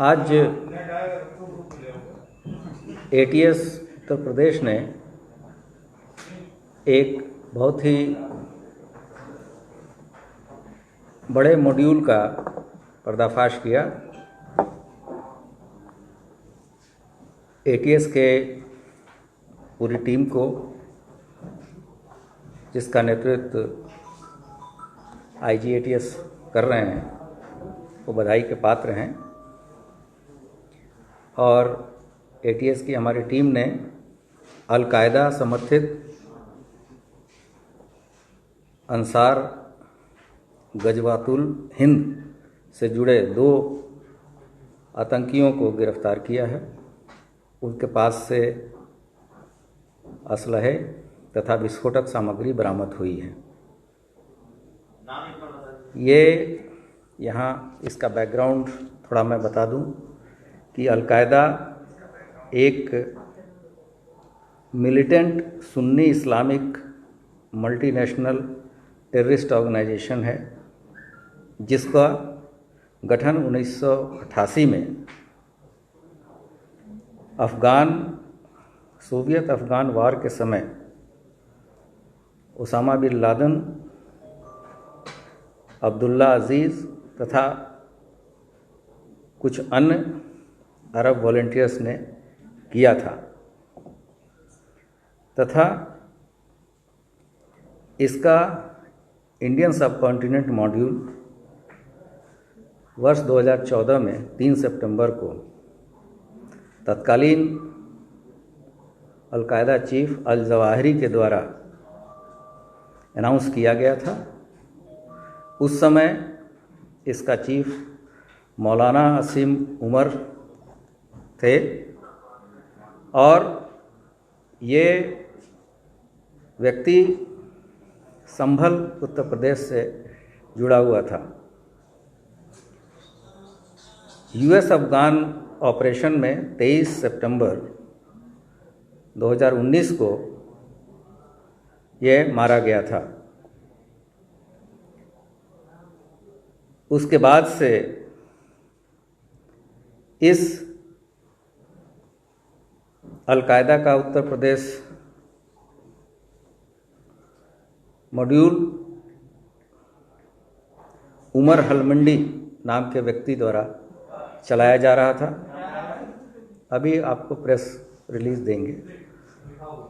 आज एटीएस उत्तर प्रदेश ने एक बहुत ही बड़े मॉड्यूल का पर्दाफाश किया। एटीएस के पूरी टीम को, जिसका नेतृत्व आईजी एटीएस कर रहे हैं, वो बधाई के पात्र हैं। और एटीएस की हमारी टीम ने अल-कायदा समर्थित अंसार गजवातुल हिंद से जुड़े 2 आतंकियों को गिरफ्तार किया है। उनके पास से असलहे तथा विस्फोटक सामग्री बरामद हुई है। ये यहाँ इसका बैकग्राउंड थोड़ा मैं बता दूं कि अल-कायदा एक मिलिटेंट सुन्नी इस्लामिक मल्टीनेशनल टेररिस्ट ऑर्गेनाइजेशन है, जिसका गठन 1988 में सोवियत अफ़गान वार के समय ओसामा बिन लादेन, अब्दुल्ला अजीज़ तथा कुछ अन्य अरब वॉलंटियर्स ने किया था तथा इसका इंडियन सबकॉन्टिनेंट मॉड्यूल वर्ष 2014 में 3 सितंबर को तत्कालीन अल-कायदा चीफ अल-जवाहिरी के द्वारा अनाउंस किया गया था। उस समय इसका चीफ मौलाना असीम उमर थे और ये व्यक्ति संभल उत्तर प्रदेश से जुड़ा हुआ था। यूएस अफ़गान ऑपरेशन में 23 सितंबर 2019 को यह मारा गया था। उसके बाद से इस अल-कायदा का उत्तर प्रदेश मॉड्यूल उमर हलमंडी नाम के व्यक्ति द्वारा चलाया जा रहा था। अभी आपको प्रेस रिलीज देंगे।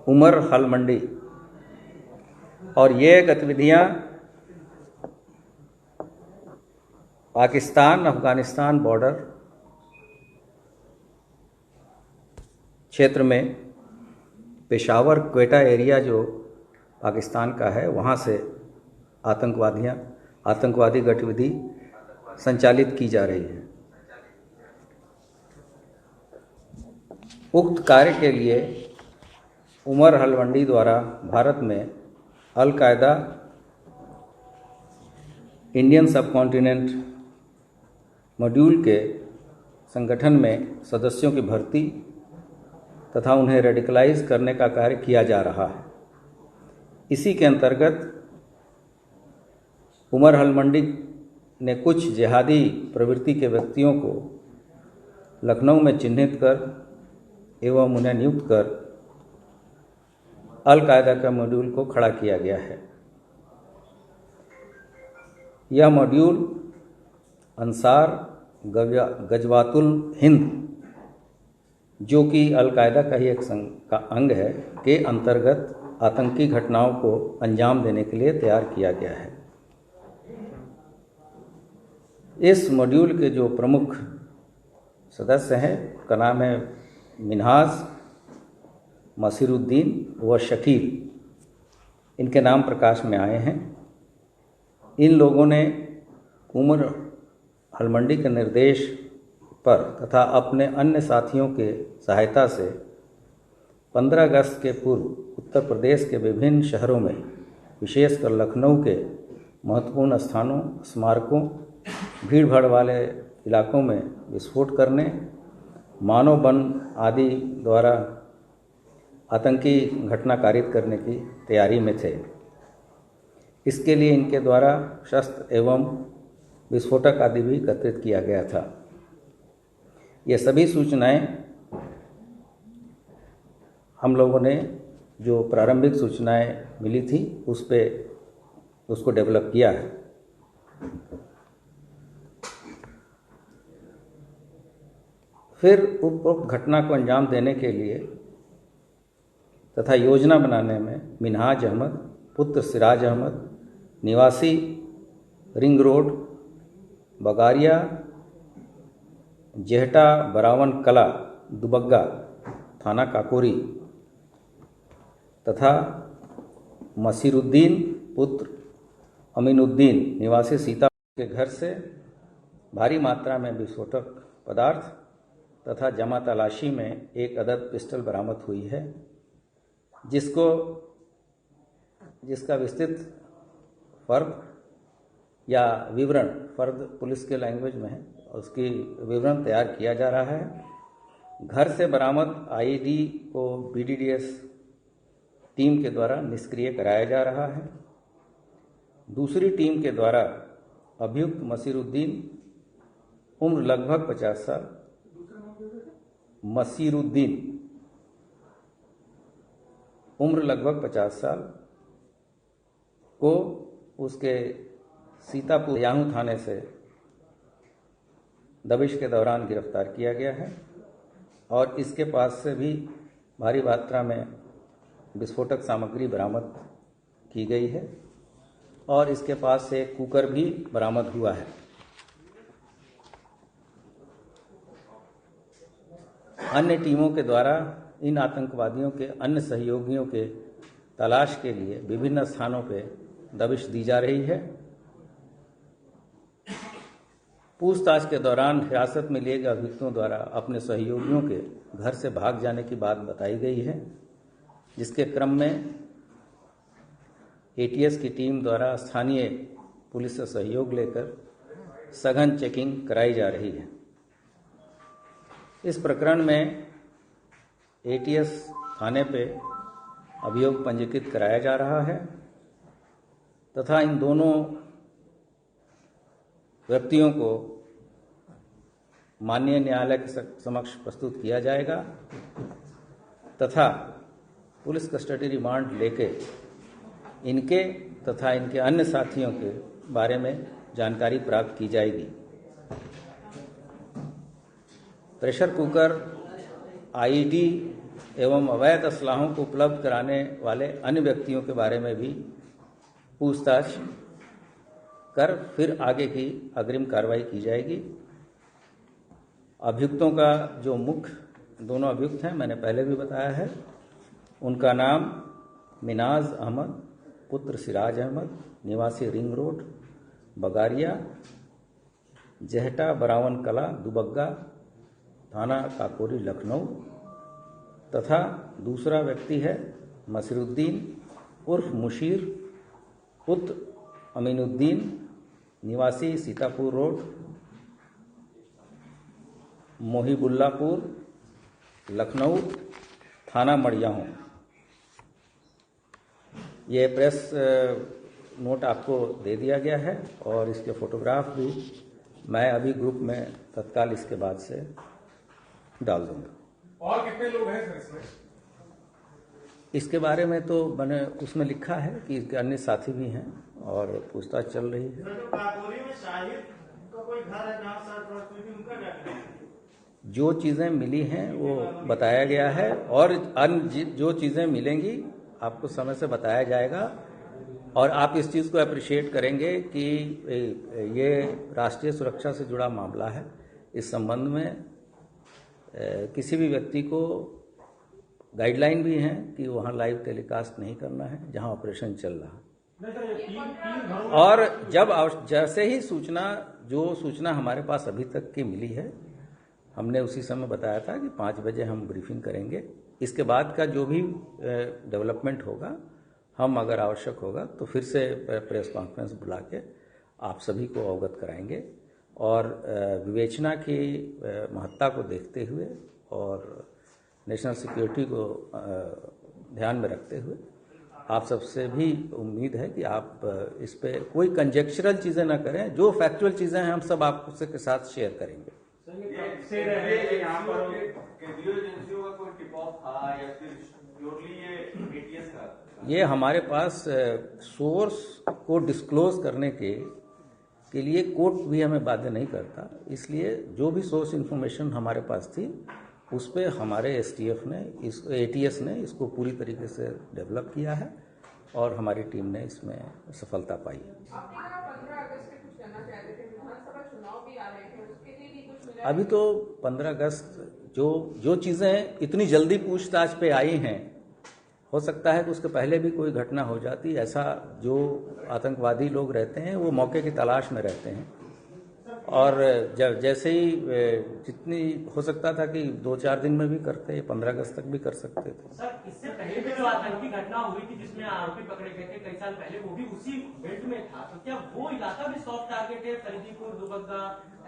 उमर हलमंडी, और ये गतिविधियां पाकिस्तान अफ़गानिस्तान बॉर्डर क्षेत्र में पेशावर क्वेटा एरिया जो पाकिस्तान का है, वहाँ से आतंकवादी गतिविधि संचालित की जा रही है। उक्त कार्य के लिए उमर हलमंडी द्वारा भारत में अल-कायदा इंडियन सबकॉन्टिनेंट मॉड्यूल के संगठन में सदस्यों की भर्ती तथा उन्हें रेडिकलाइज करने का कार्य किया जा रहा है। इसी के अंतर्गत उमर हलमंडी ने कुछ जिहादी प्रवृत्ति के व्यक्तियों को लखनऊ में चिन्हित कर एवं उन्हें नियुक्त कर अल-कायदा का मॉड्यूल को खड़ा किया गया है। यह मॉड्यूल अंसार गजवातुल हिंद, जो कि अल-कायदा का ही एक अंग है, के अंतर्गत आतंकी घटनाओं को अंजाम देने के लिए तैयार किया गया है। इस मॉड्यूल के जो प्रमुख सदस्य हैं, उनका नाम है मिन्हाज, मसीरुद्दीन व शकील। इनके नाम प्रकाश में आए हैं। इन लोगों ने उमर हलमंडी के निर्देश पर तथा अपने अन्य साथियों के सहायता से 15 अगस्त के पूर्व उत्तर प्रदेश के विभिन्न शहरों में, विशेषकर लखनऊ के महत्वपूर्ण स्थानों, स्मारकों, भीड़भाड़ वाले इलाकों में विस्फोट करने, मानव बम आदि द्वारा आतंकी घटना कारित करने की तैयारी में थे। इसके लिए इनके द्वारा शस्त्र एवं विस्फोटक आदि भी एकत्रित किया गया था। ये सभी सूचनाएं हम लोगों ने जो प्रारंभिक सूचनाएं मिली थी उसको डेवलप किया है। फिर उपरोक्त घटना को अंजाम देने के लिए तथा योजना बनाने में मिन्हाज अहमद पुत्र सिराज अहमद निवासी रिंग रोड बगारिया जेहटा बरावन कला दुबग्गा थाना काकोरी तथा मसीरुद्दीन पुत्र अमीनुद्दीन निवासी सीतापुर के घर से भारी मात्रा में विस्फोटक पदार्थ तथा जमा तलाशी में एक अदद पिस्टल बरामद हुई है, जिसका विस्तृत फर्द या विवरण, फर्द पुलिस के लैंग्वेज में है, उसकी विवरण तैयार किया जा रहा है। घर से बरामद आईईडी को बीडीडीएस टीम के द्वारा निष्क्रिय कराया जा रहा है। दूसरी टीम के द्वारा अभियुक्त मसीरुद्दीन उम्र लगभग 50 साल, मसीरुद्दीन उम्र लगभग 50 साल को उसके सीतापुर याहू थाने से दबिश के दौरान गिरफ्तार किया गया है और इसके पास से भी भारी मात्रा में विस्फोटक सामग्री बरामद की गई है और इसके पास से एक कुकर भी बरामद हुआ है। अन्य टीमों के द्वारा इन आतंकवादियों के अन्य सहयोगियों के तलाश के लिए विभिन्न स्थानों पर दबिश दी जा रही है। पूछताछ के दौरान हिरासत में लिए गए अभियुक्तों द्वारा अपने सहयोगियों के घर से भाग जाने की बात बताई गई है, जिसके क्रम में एटीएस की टीम द्वारा स्थानीय पुलिस से सहयोग लेकर सघन चेकिंग कराई जा रही है। इस प्रकरण में एटीएस थाने पे अभियोग पंजीकृत कराया जा रहा है तथा इन दोनों व्यक्तियों को माननीय न्यायालय के समक्ष प्रस्तुत किया जाएगा तथा पुलिस कस्टडी रिमांड लेके इनके तथा इनके अन्य साथियों के बारे में जानकारी प्राप्त की जाएगी। प्रेशर कुकर, आईईडी एवं अवैध असलाहों को उपलब्ध कराने वाले अन्य व्यक्तियों के बारे में भी पूछताछ कर फिर आगे की अग्रिम कार्रवाई की जाएगी। अभियुक्तों का जो मुख्य दोनों अभियुक्त हैं, मैंने पहले भी बताया है, उनका नाम मिनाज अहमद पुत्र सिराज अहमद निवासी रिंग रोड बगारिया जेहटा बरावन कला दुबग्गा थाना काकोरी लखनऊ तथा दूसरा व्यक्ति है मसीरुद्दीन उर्फ मुशीर पुत्र अमीनुद्दीन निवासी सीतापुर रोड मोहिबुल्लापुर लखनऊ थाना मड़ियाहू। ये प्रेस नोट आपको दे दिया गया है और इसके फोटोग्राफ भी मैं अभी ग्रुप में तत्काल इसके बाद से डाल दूंगा। और कितने लोग हैं सर इसमें? इसके बारे में तो मैंने उसमें लिखा है कि इसके अन्य साथी भी हैं और पूछताछ चल रही है। में शाहिद का कोई घर है जहाँ सर उनका क्या है? जो चीज़ें मिली हैं वो बताया गया है और अन्य जो चीज़ें मिलेंगी आपको समय से बताया जाएगा और आप इस चीज़ को अप्रिशिएट करेंगे कि ये राष्ट्रीय सुरक्षा से जुड़ा मामला है। इस संबंध में किसी भी व्यक्ति को गाइडलाइन भी हैं कि वहाँ लाइव टेलीकास्ट नहीं करना है जहाँ ऑपरेशन चल रहा है। और जैसे ही जो सूचना हमारे पास अभी तक की मिली है, हमने उसी समय बताया था कि 5 बजे हम ब्रीफिंग करेंगे। इसके बाद का जो भी डेवलपमेंट होगा, हम अगर आवश्यक होगा तो फिर से प्रेस कॉन्फ्रेंस बुला के आप सभी को अवगत कराएंगे और विवेचना की महत्ता को देखते हुए और नेशनल सिक्योरिटी को ध्यान में रखते हुए आप सबसे भी उम्मीद है कि आप इस पे कोई कंजेक्चरल चीज़ें ना करें। जो फैक्चुअल चीज़ें हैं हम सब आपसे के साथ शेयर करेंगे। से रहे हैं यहाँ पर केंद्रीय एजेंसियों का कोई टिप ऑफ था या फिर प्योरली ये एटीएस का? ये हमारे पास सोर्स को डिस्क्लोज करने के लिए कोर्ट भी हमें बाध्य नहीं करता, इसलिए जो भी सोर्स इन्फॉर्मेशन हमारे पास थी उस पे हमारे एसटीएफ ने एटीएस ने इसको पूरी तरीके से डेवलप किया है और हमारी टीम ने इसमें सफलता पाई। आपने कहा 15 अगस्त पे कुछ करना चाहते थे, विधानसभा चुनाव भी आ रहे थे, उसके लिए भी कुछ मिला? अभी तो 15 अगस्त जो चीज़ें इतनी जल्दी पूछताछ पे आई हैं, हो सकता है कि उसके पहले भी कोई घटना हो जाती। ऐसा जो आतंकवादी लोग रहते हैं वो मौके की तलाश में रहते हैं और जब जैसे ही जितनी हो सकता था कि 2-4 दिन में भी करते, 15 अगस्त तक भी कर सकते थे। सर, इससे पहले भी जो आतंकी घटना हुई थी जिसमें आरोपी पकड़े गए थे कई साल पहले, वो भी उसी बेल्ट में था, तो क्या वो इलाका भी सॉफ्ट टारगेट है? फरीदीपुर, दुबग्गा?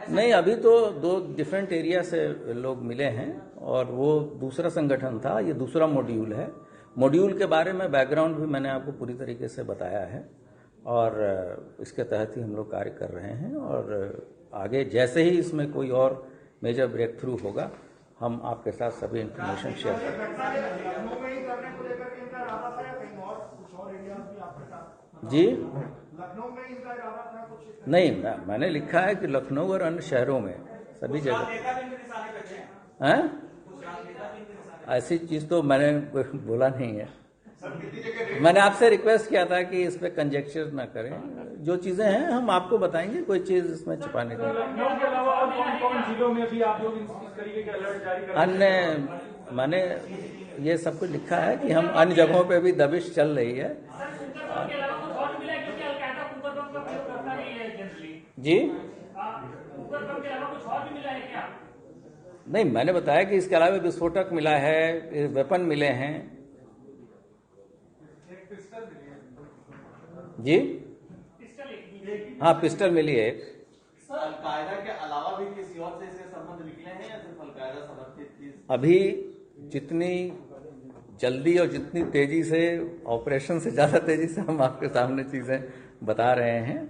नहीं, अभी तो 2 डिफरेंट एरिया से लोग मिले हैं और वो दूसरा संगठन था, ये दूसरा मॉड्यूल है। मॉड्यूल के बारे में बैकग्राउंड भी मैंने आपको पूरी तरीके से बताया है और इसके तहत ही हम लोग कार्य कर रहे हैं और आगे जैसे ही इसमें कोई और मेजर ब्रेक थ्रू होगा हम आपके साथ सभी इन्फॉर्मेशन शेयर करेंगे। लखनऊ में ही करने को लेकर के इनका इरादा था या कहीं और कुछ और एरिया भी आपके साथ? जी, लखनऊ में इनका इरादा था कुछ? नहीं, मैंने लिखा है कि लखनऊ और अन्य शहरों में सभी जगह हैं। ऐसी चीज तो मैंने बोला नहीं है। मैंने आपसे रिक्वेस्ट किया था कि इस पे कंजेक्चर ना करें, जो चीजें हैं हम आपको बताएंगे, कोई चीज इसमें छिपाने का। लखनऊ के अलावा और कौन जिलों में भी आप लोग इस तरीके के अलर्ट जारी कर? अन्य मैंने ये सब कुछ लिखा है कि हम अन्य जगहों पे भी दबिश चल रही है। जी नहीं, मैंने बताया कि इसके अलावा विस्फोटक मिला है, वेपन मिले हैं। जी हाँ, पिस्टल मिली है। अलकायदा के अलावा भी किसी और से इसके संबंध निकले हैं या सिर्फ अलकायदा समर्थित चीज? अभी जितनी जल्दी और जितनी तेजी से, ऑपरेशन से ज्यादा तेजी से हम आपके सामने चीजें बता रहे हैं,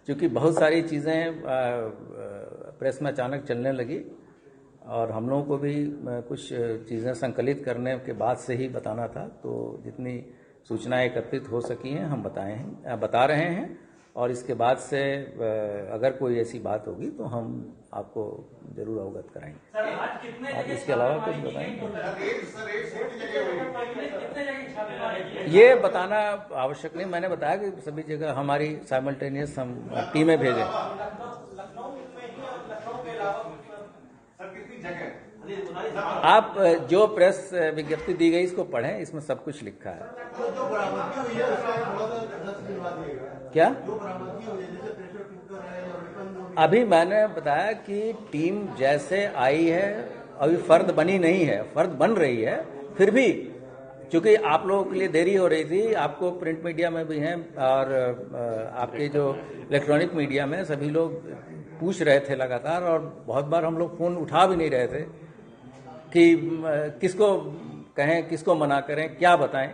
क्योंकि बहुत सारी चीजें प्रेस में अचानक चलने लगी और हम लोगों को भी कुछ चीजें संकलित करने के बाद से ही बताना था, तो जितनी सूचनाएं एकत्रित हो सकी हैं हम बता रहे हैं और इसके बाद से अगर कोई ऐसी बात होगी तो हम आपको जरूर अवगत कराएंगे। आप इसके अलावा कुछ बताएंगे? ये बताना आवश्यक नहीं, मैंने बताया कि सभी जगह हमारी साइमल्टेनियस हम टीमें भेजें। आप जो प्रेस विज्ञप्ति दी गई इसको पढ़ें, इसमें सब कुछ लिखा है। क्या अभी मैंने बताया कि टीम जैसे आई है, अभी फर्द बनी नहीं है, फर्द बन रही है, फिर भी चूंकि आप लोगों के लिए देरी हो रही थी, आपको प्रिंट मीडिया में भी हैं और आपके जो इलेक्ट्रॉनिक मीडिया में सभी लोग पूछ रहे थे लगातार और बहुत बार हम लोग फोन उठा भी नहीं रहे थे कि किसको कहें, किसको मना करें, क्या बताएं।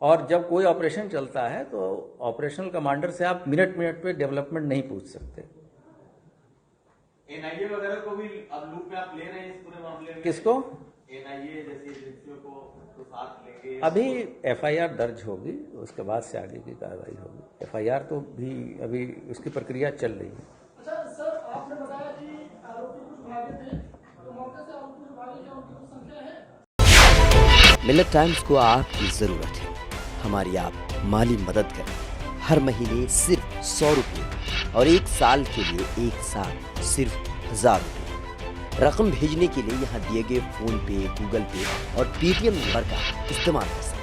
और जब कोई ऑपरेशन चलता है तो ऑपरेशनल कमांडर से आप मिनट पे डेवलपमेंट नहीं पूछ सकते। एनआईए वगैरह को भी अब लूप में आप ले रहे हैं इस पूरे मामले में? किसको? एनआईए जैसी एजेंसियों को तो साथ लेंगे? अभी एफआईआर दर्ज होगी, उसके बाद से आगे की कार्रवाई होगी। एफआईआर तो भी अभी उसकी प्रक्रिया चल रही है। अच्छा सर, आपने बताया कि आरोपी कुछ भागे थे, तो मौके से आरोपी कुछ भागे, क्या उनकी कुछ संख्या है? मिलिट टाइम्स को आपकी जरूरत है, हमारी आप माली मदद करें। हर महीने सिर्फ 100 रुपये और 1 साल के लिए एक साथ सिर्फ 1000 रुपये। रकम भेजने के लिए यहाँ दिए गए फोन पे, गूगल पे और पेटीएम नंबर का इस्तेमाल कर सकते हैं।